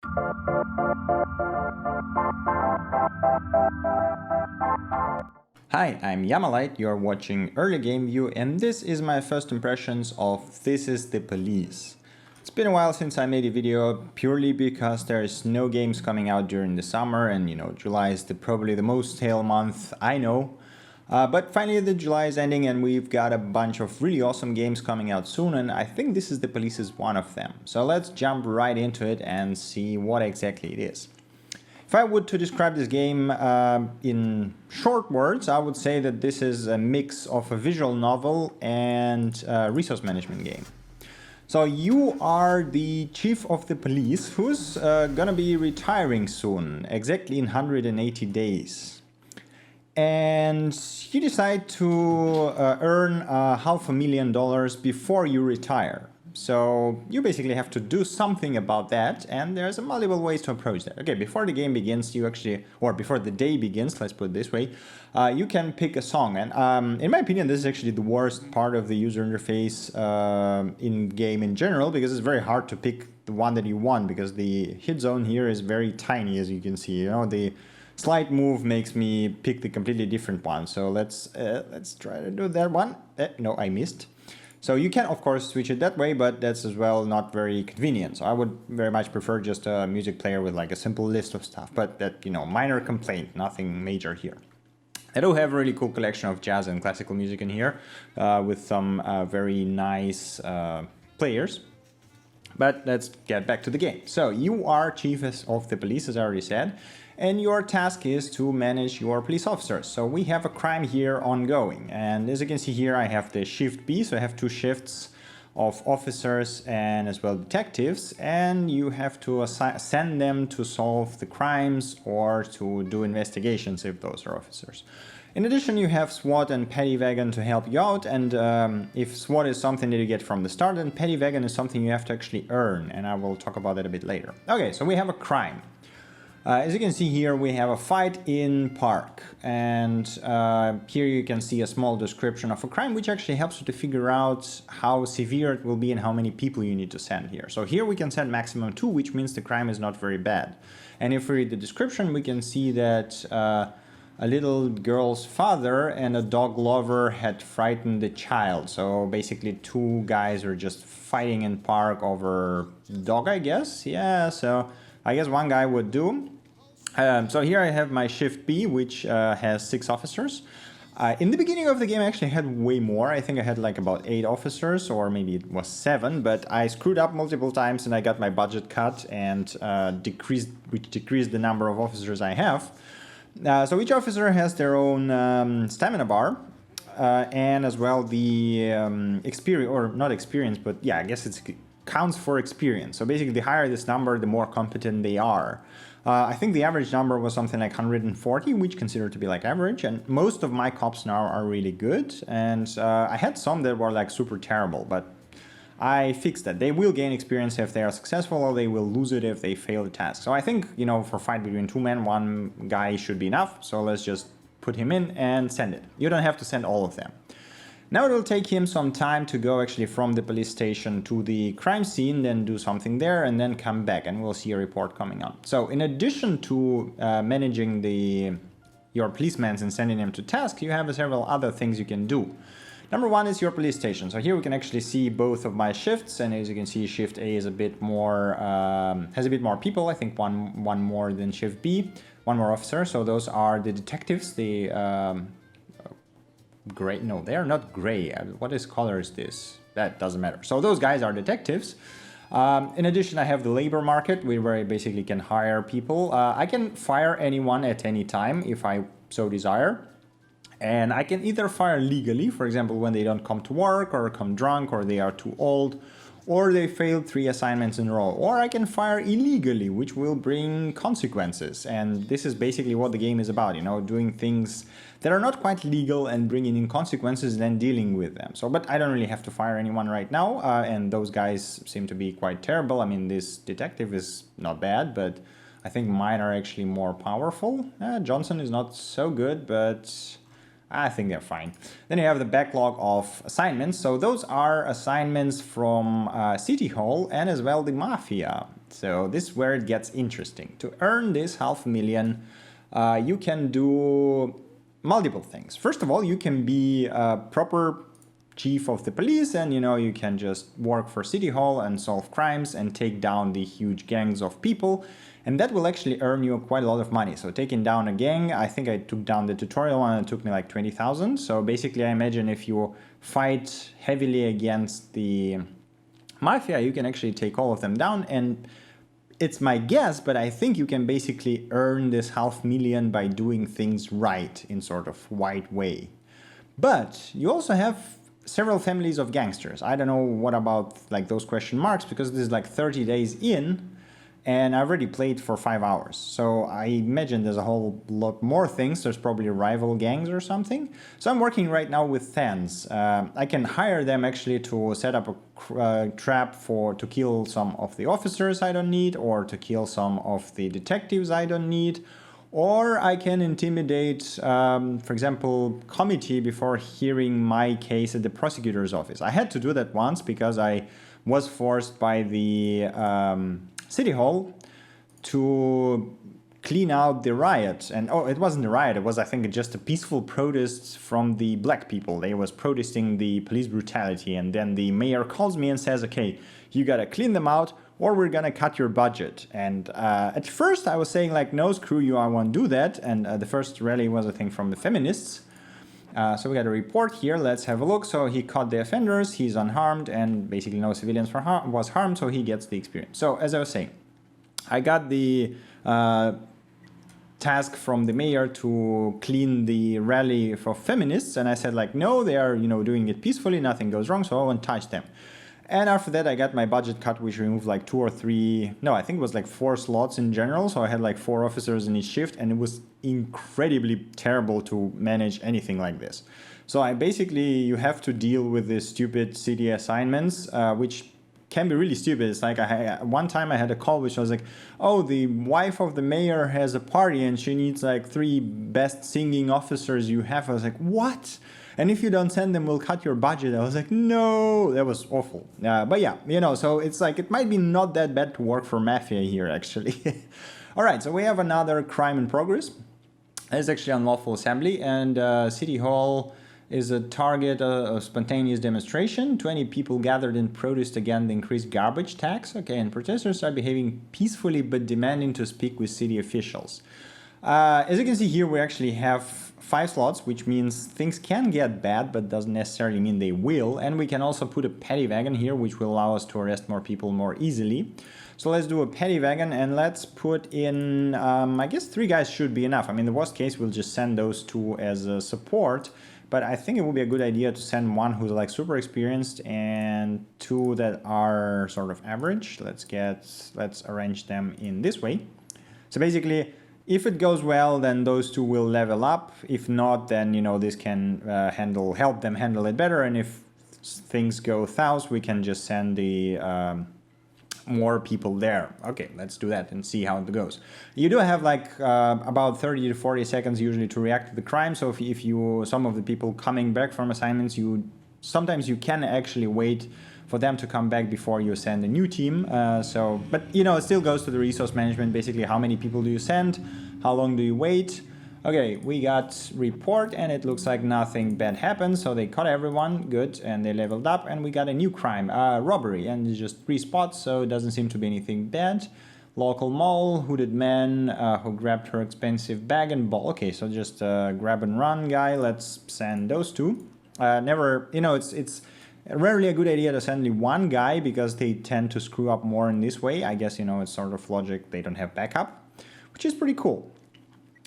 Hi, I'm Yamalite, you're watching Early Game View, and this is my first impressions of This is the Police. It's been a while since I made a video, purely because there's no games coming out during the summer, and July is probably the most stale month I know. But finally the July is ending and we've got a bunch of really awesome games coming out soon, and I think This is the Police is one of them. So let's jump right into it and see what exactly it is. If I were to describe this game in short words, I would say that this is a mix of a visual novel and a resource management game. So you are the chief of the police who's gonna be retiring soon, exactly in 180 days. And you decide to earn $500,000 before you retire. So you basically have to do something about that, and there's multiple ways to approach that. Okay, before the game begins, before the day begins, let's put it this way, you can pick a song. And in my opinion, this is actually the worst part of the user interface in game in general, because it's very hard to pick the one that you want, because the hit zone here is very tiny, as you can see. The slight move makes me pick the completely different one. So let's try to do that one. No, I missed. So you can, of course, switch it that way, but that's as well not very convenient. So I would very much prefer just a music player with like a simple list of stuff, but that, minor complaint, nothing major here. I do have a really cool collection of jazz and classical music in here with some very nice players. But let's get back to the game. So you are chief of the police, as I already said, and your task is to manage your police officers. So we have a crime here ongoing, and as you can see here, I have the shift B, so I have two shifts of officers and as well detectives, and you have to send them to solve the crimes or to do investigations if those are officers. In addition, you have SWAT and Paddy Wagon to help you out, and if SWAT is something that you get from the start, then Paddy Wagon is something you have to actually earn, and I will talk about that a bit later. Okay, so we have a crime. As you can see here, we have a fight in park, and here you can see a small description of a crime, which actually helps you to figure out how severe it will be and how many people you need to send here. So here we can send maximum 2, which means the crime is not very bad. And if we read the description, we can see that a little girl's father and a dog lover had frightened the child. So basically 2 guys are just fighting in park over dog, I guess. Yeah, so I guess one guy would do. So here I have my shift B, which has 6 officers. In the beginning of the game, I actually had way more. I think I had like about 8 officers, or maybe it was 7, but I screwed up multiple times and I got my budget cut and decreased the number of officers I have. So each officer has their own stamina bar. And as well the experience, or not experience, but yeah, I guess it counts for experience. So basically, the higher this number, the more competent they are. I think the average number was something like 140, which considered to be like average, and most of my cops now are really good, and I had some that were like super terrible, but I fixed that. They will gain experience if they are successful, or they will lose it if they fail the task. So I think, for a fight between 2 men, 1 guy should be enough, so let's just put him in and send it. You don't have to send all of them. Now it will take him some time to go actually from the police station to the crime scene, then do something there, and then come back, and we'll see a report coming on. So in addition to managing your policemen and sending them to task, you have several other things you can do. Number 1 is your police station. So here we can actually see both of my shifts, and as you can see, shift A is a bit more has a bit more people. I think one more than shift B, 1 more officer. So those are the detectives, the gray, no, they are not gray. What is color is this? That doesn't matter. So those guys are detectives. In addition, I have the labor market, where I basically can hire people. I can fire anyone at any time if I so desire. And I can either fire legally, for example, when they don't come to work, or come drunk, or they are too old, or they failed 3 assignments in a row. Or I can fire illegally, which will bring consequences. And this is basically what the game is about, doing things that are not quite legal and bringing in consequences, then dealing with them. So, but I don't really have to fire anyone right now, and those guys seem to be quite terrible. I mean, this detective is not bad, but I think mine are actually more powerful. Johnson is not so good, but I think they're fine. Then you have the backlog of assignments. So those are assignments from City Hall and as well the Mafia. So this is where it gets interesting. To earn this $500,000, you can do multiple things. First of all, you can be a proper chief of the police, and you can just work for City Hall and solve crimes and take down the huge gangs of people, and that will actually earn you quite a lot of money. So taking down a gang, I think I took down the tutorial one, and it took me like 20,000. So basically, I imagine if you fight heavily against the mafia, you can actually take all of them down, and it's my guess, but I think you can basically earn this $500,000 by doing things right in sort of white way. But you also have several families of gangsters. I don't know what about like those question marks, because this is like 30 days in and I already played for 5 hours. So I imagine there's a whole lot more things. There's probably rival gangs or something. So I'm working right now with Thans. I can hire them actually to set up a trap to kill some of the officers I don't need, or to kill some of the detectives I don't need. Or I can intimidate, for example, committee before hearing my case at the prosecutor's office. I had to do that once because I was forced by the City Hall to clean out the riot. And it wasn't a riot, it was, I think, just a peaceful protest from the black people. They was protesting the police brutality, and then the mayor calls me and says, okay, you gotta clean them out or we're gonna cut your budget. And at first I was saying like, no, screw you, I won't do that. And the first rally was, I think, from the feminists. So we got a report here, let's have a look. So he caught the offenders, he's unharmed, and basically no civilians was harmed, so he gets the experience. So as I was saying, I got the task from the mayor to clean the rally for feminists, and I said like, no, they are doing it peacefully, nothing goes wrong, so I won't touch them. And after that, I got my budget cut, which removed like 2 or 3, no, I think it was like 4 slots in general. So I had like 4 officers in each shift, and it was incredibly terrible to manage anything like this. So you have to deal with these stupid city assignments, which can be really stupid. It's like one time I had a call which was like, oh, the wife of the mayor has a party and she needs like 3 best singing officers you have. I was like, what? And if you don't send them, we'll cut your budget. I was like, no, that was awful. But yeah, so it's like, it might be not that bad to work for Mafia here, actually. All right, so we have another crime in progress. It's actually unlawful assembly, and City Hall is a target of spontaneous demonstration. 20 people gathered in protest against the increased garbage tax. Okay, and protesters are behaving peacefully but demanding to speak with city officials. As you can see here, we actually have 5 slots, which means things can get bad, but doesn't necessarily mean they will. And we can also put a paddy wagon here, which will allow us to arrest more people more easily. So let's do a paddy wagon, and let's put in, I guess 3 guys should be enough. I mean, the worst case, we'll just send those 2 as a support. But I think it would be a good idea to send 1 who's like super experienced and 2 that are sort of average. Let's arrange them in this way. So basically, if it goes well, then those 2 will level up. If not, then this can help them handle it better. And if things go south, we can just send the more people there. Okay, let's do that and see how it goes. You do have like about 30 to 40 seconds usually to react to the crime. So if some of the people coming back from assignments, sometimes you can actually wait for them to come back before you send a new team. But it still goes to the resource management. Basically, how many people do you send? How long do you wait? Okay, we got report, and it looks like nothing bad happened. So they caught everyone, good, and they leveled up, and we got a new crime, robbery, and it's just 3 spots, so it doesn't seem to be anything bad. Local mall, hooded man who grabbed her expensive bag and ball. Okay, so just grab and run guy. Let's send those 2. It's rarely a good idea to send only 1 guy because they tend to screw up more in this way. I guess, it's sort of logic. They don't have backup, which is pretty cool.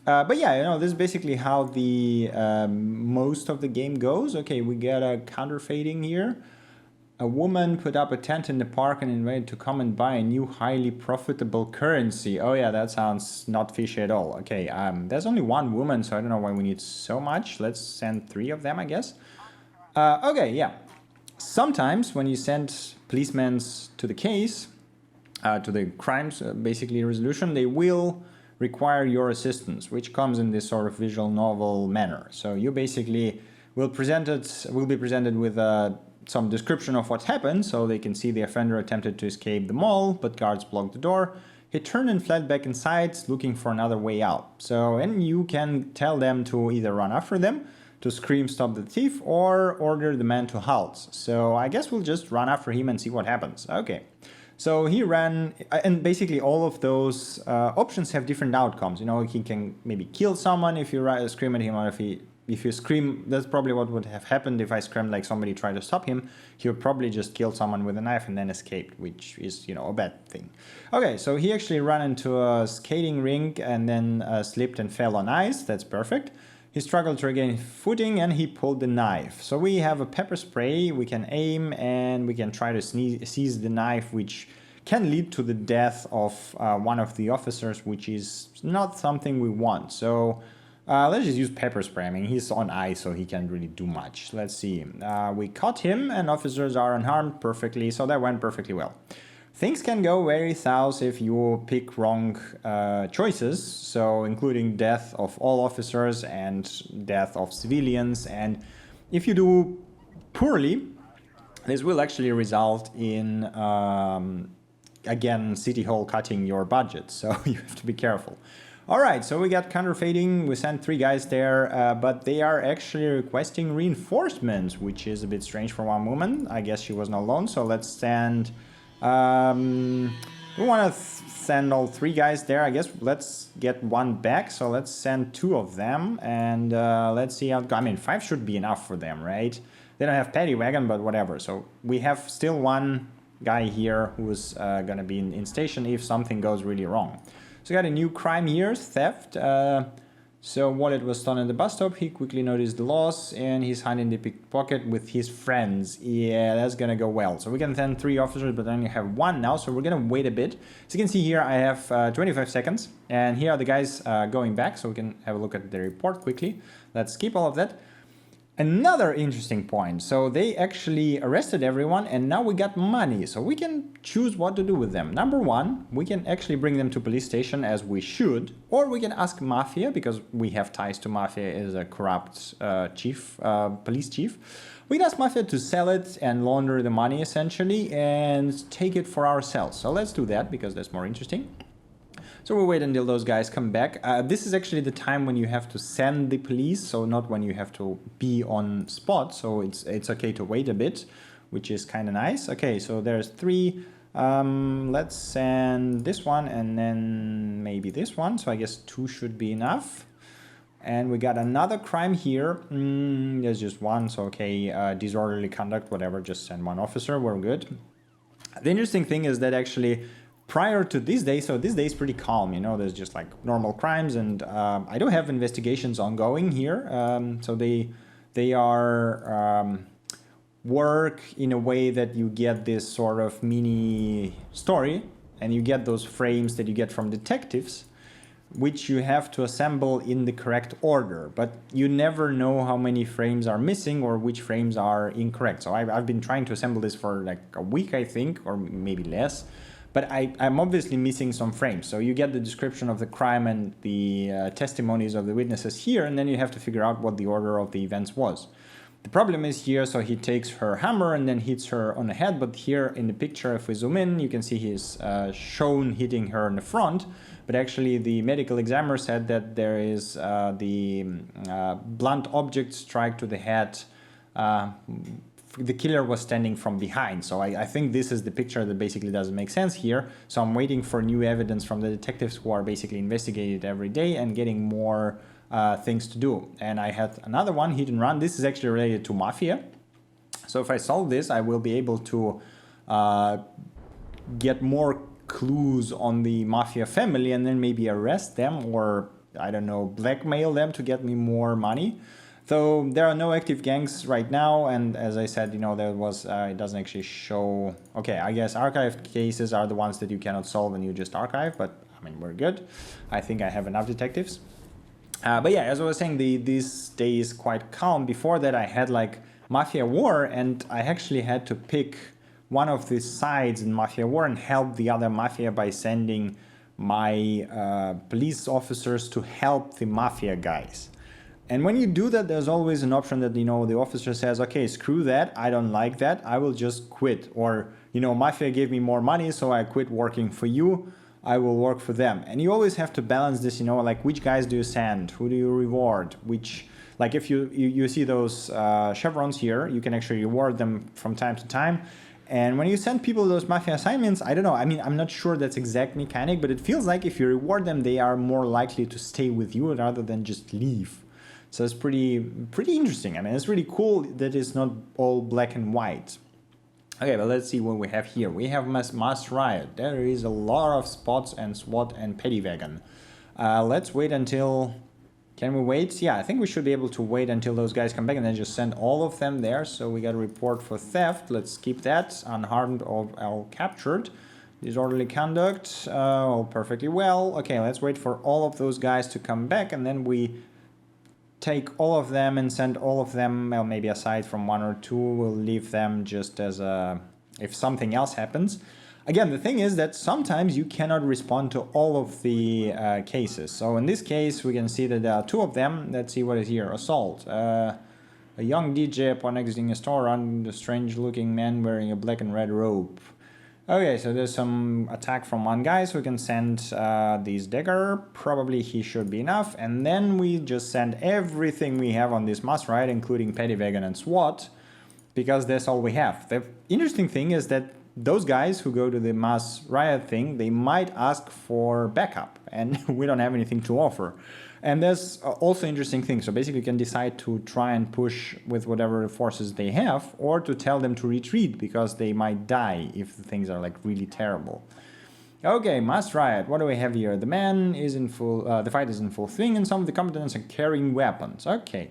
But yeah, this is basically how the most of the game goes. Okay, we get a counterfeiting here. A woman put up a tent in the park and invited to come and buy a new highly profitable currency. Oh yeah, that sounds not fishy at all. Okay, there's only 1 woman, so I don't know why we need so much. Let's send 3 of them, I guess. Okay, yeah. Sometimes when you send policemen to the case, to the crimes, basically resolution, they will require your assistance, which comes in this sort of visual novel manner. So you basically will be presented with a some description of what happened, so they can see the offender attempted to escape the mall, but guards blocked the door. He turned and fled back inside, looking for another way out. So, and you can tell them to either run after them, to scream stop the thief, or order the man to halt. So I guess we'll just run after him and see what happens. Okay. So he ran, and basically all of those options have different outcomes. You know, he can maybe kill someone if you scream at him, or if you scream, that's probably what would have happened if I screamed like somebody tried to stop him. He would probably just kill someone with a knife and then escaped, which is, you know, a bad thing. Okay, so he actually ran into a skating rink and then slipped and fell on ice. That's perfect. He struggled to regain footing and he pulled the knife. So we have a pepper spray, we can aim and we can try to seize the knife, which can lead to the death of one of the officers, which is not something we want. So let's just use pepper spray. I mean, he's on ice, so he can't really do much. Let's see. We caught him and officers are unharmed perfectly, so that went perfectly well. Things can go very south if you pick wrong choices, so including death of all officers and death of civilians. And if you do poorly, this will actually result in, again, City Hall cutting your budget, so you have to be careful. Alright, so we got counterfeiting, we sent 3 guys there, but they are actually requesting reinforcements, which is a bit strange for one woman. I guess she was not alone, so let's send... we want to send all 3 guys there. I guess let's get 1 back, so let's send 2 of them, and let's see how... I mean, 5 should be enough for them, right? They don't have paddy wagon, but whatever. So we have still 1 guy here who's gonna be in station if something goes really wrong. So we got a new crime here, theft. So wallet was stolen at the bus stop. He quickly noticed the loss and he's hiding the pickpocket with his friends. Yeah, that's gonna go well. So we can send 3 officers, but only have 1 now. So we're gonna wait a bit. As you can see here, I have 25 seconds. And here are the guys going back. So we can have a look at the report quickly. Let's skip all of that. Another interesting point. So they actually arrested everyone and now we got money. So we can choose what to do with them. Number 1, we can actually bring them to police station as we should, or we can ask mafia because we have ties to mafia as a corrupt police chief. We can ask mafia to sell it and launder the money essentially and take it for ourselves. So let's do that because that's more interesting. So we'll wait until those guys come back. This is actually the time when you have to send the police, so not when you have to be on spot. So it's okay to wait a bit, which is kind of nice. Okay, so there's 3. Let's send this one and then maybe this one. So I guess 2 should be enough. And we got another crime here. There's just 1, so okay, disorderly conduct, whatever, just send 1 officer, we're good. The interesting thing is that actually prior to this day, so this day is pretty calm, you know, there's just like normal crimes and I don't have investigations ongoing here. So they are work in a way that you get this sort of mini story and you get those frames that you get from detectives, which you have to assemble in the correct order, but you never know how many frames are missing or which frames are incorrect. So I've been trying to assemble this for like a week, I think, or maybe less. But I'm obviously missing some frames. So you get the description of the crime and the testimonies of the witnesses here, and then you have to figure out what the order of the events was. The problem is here, so he takes her hammer and then hits her on the head, but here in the picture, if we zoom in, you can see he's shown hitting her in the front, but actually the medical examiner said that there is the blunt object strike to the head. The killer was standing from behind. So I think this is the picture that basically doesn't make sense here. So I'm waiting for new evidence from the detectives who are basically investigating it every day and getting more things to do. And I had another one, hit and run. This is actually related to mafia. So if I solve this, I will be able to get more clues on the mafia family and then maybe arrest them or, I don't know, blackmail them to get me more money. So there are no active gangs right now, and as I said, you know, there was, it doesn't actually show, okay, I guess archived cases are the ones that you cannot solve and you just archive, but I mean, we're good. I think I have enough detectives. But yeah, as I was saying, this day is quite calm. Before that, I had like Mafia War, and I actually had to pick one of the sides in Mafia War and help the other Mafia by sending my police officers to help the Mafia guys. And when you do that, there's always an option that, you know, the officer says, okay, screw that, I don't like that, I will just quit. Or, you know, mafia gave me more money, so I quit working for you, I will work for them. And you always have to balance this, you know, like which guys do you send, who do you reward, which, like if you see those chevrons here, you can actually reward them from time to time. And when you send people those mafia assignments, I don't know, I mean, I'm not sure that's exact mechanic, but it feels like if you reward them, they are more likely to stay with you rather than just leave. So it's pretty interesting. I mean, it's really cool that it's not all black and white. Okay, but let's see what we have here. We have mass riot. There is a lot of spots and SWAT and petty wagon. Let's wait until... Can we wait? Yeah, I think we should be able to wait until those guys come back and then just send all of them there. So we got a report for theft. Let's keep that. Unharmed or all captured. Disorderly conduct. All perfectly well. Okay, let's wait for all of those guys to come back and then we take all of them and send all of them, well, maybe aside from one or two, we'll leave them just as a, if something else happens. Again, the thing is that sometimes you cannot respond to all of the cases. So in this case, we can see that there are two of them. Let's see what is here. Assault. A young DJ upon exiting a store on a strange-looking man wearing a black and red robe. Okay, so there's some attack from one guy, so we can send this dagger. Probably he should be enough. And then we just send everything we have on this mass riot, including petty wagon and SWAT, because that's all we have. The interesting thing is that those guys who go to the mass riot thing, they might ask for backup, and we don't have anything to offer. And there's also interesting things. So basically you can decide to try and push with whatever forces they have, or to tell them to retreat because they might die if things are like really terrible. Okay, mass riot. What do we have here? The man is in full, the fight is in full swing and some of the combatants are carrying weapons. Okay.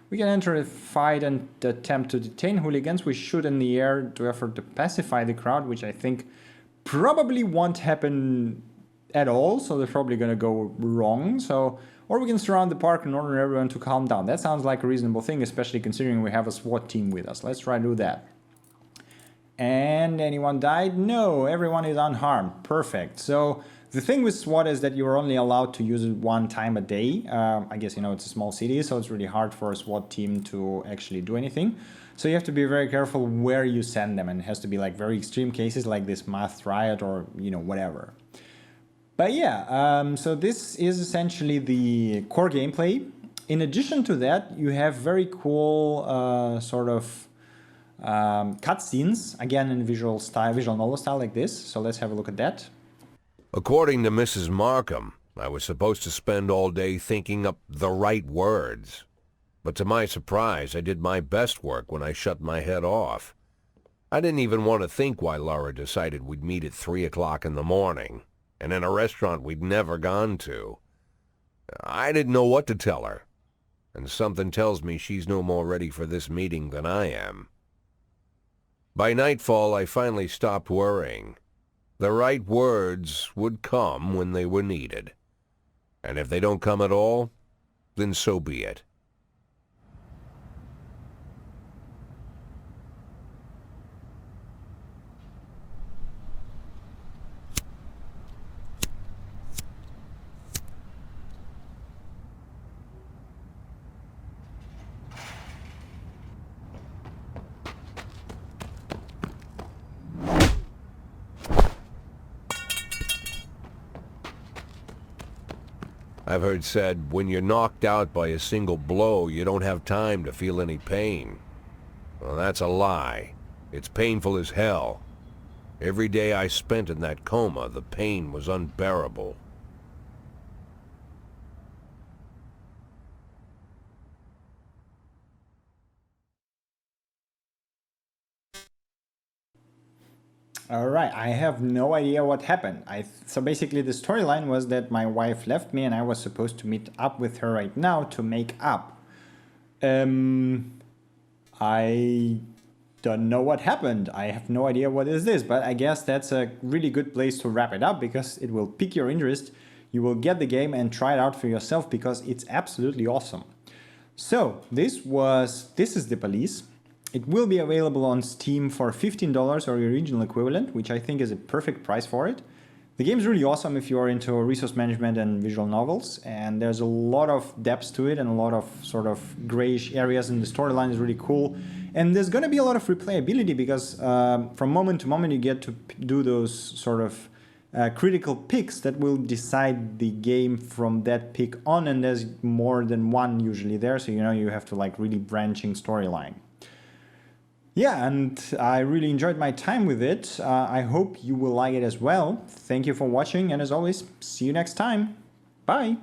We can enter a fight and attempt to detain hooligans. We shoot in the air to effort to pacify the crowd, which I think probably won't happen at all. So they're probably going to go wrong. So, or we can surround the park and order everyone to calm down. That sounds like a reasonable thing, especially considering we have a SWAT team with us. Let's try to do that. And anyone died? No, everyone is unharmed. Perfect. So the thing with SWAT is that you're only allowed to use it one time a day. I guess, you know, it's a small city, so it's really hard for a SWAT team to actually do anything. So you have to be very careful where you send them, and it has to be like very extreme cases like this mass riot or, you know, whatever. But yeah, so this is essentially the core gameplay. In addition to that, you have very cool sort of cutscenes, again in visual novel style like this. So let's have a look at that. According to Mrs. Markham, I was supposed to spend all day thinking up the right words. But to my surprise, I did my best work when I shut my head off. I didn't even want to think why Laura decided we'd meet at 3 o'clock in the morning, and in a restaurant we'd never gone to. I didn't know what to tell her, and something tells me she's no more ready for this meeting than I am. By nightfall, I finally stopped worrying. The right words would come when they were needed. And if they don't come at all, then so be it. I've heard said, when you're knocked out by a single blow, you don't have time to feel any pain. Well, that's a lie. It's painful as hell. Every day I spent in that coma, the pain was unbearable. All right, I have no idea what happened. So basically the storyline was that my wife left me and I was supposed to meet up with her right now to make up. I don't know what happened. I have no idea what is this, but I guess that's a really good place to wrap it up because it will pique your interest. You will get the game and try it out for yourself because it's absolutely awesome. So this is The Police. It will be available on Steam for $15 or your original equivalent, which I think is a perfect price for it. The game's really awesome if you're into resource management and visual novels, and there's a lot of depth to it and a lot of sort of grayish areas, and the storyline is really cool. And there's going to be a lot of replayability because from moment to moment you get to do those sort of critical picks that will decide the game from that pick on, and there's more than one usually there, so you have to like really branching storyline. Yeah, and I really enjoyed my time with it. I hope you will like it as well. Thank you for watching, and as always, see you next time. Bye!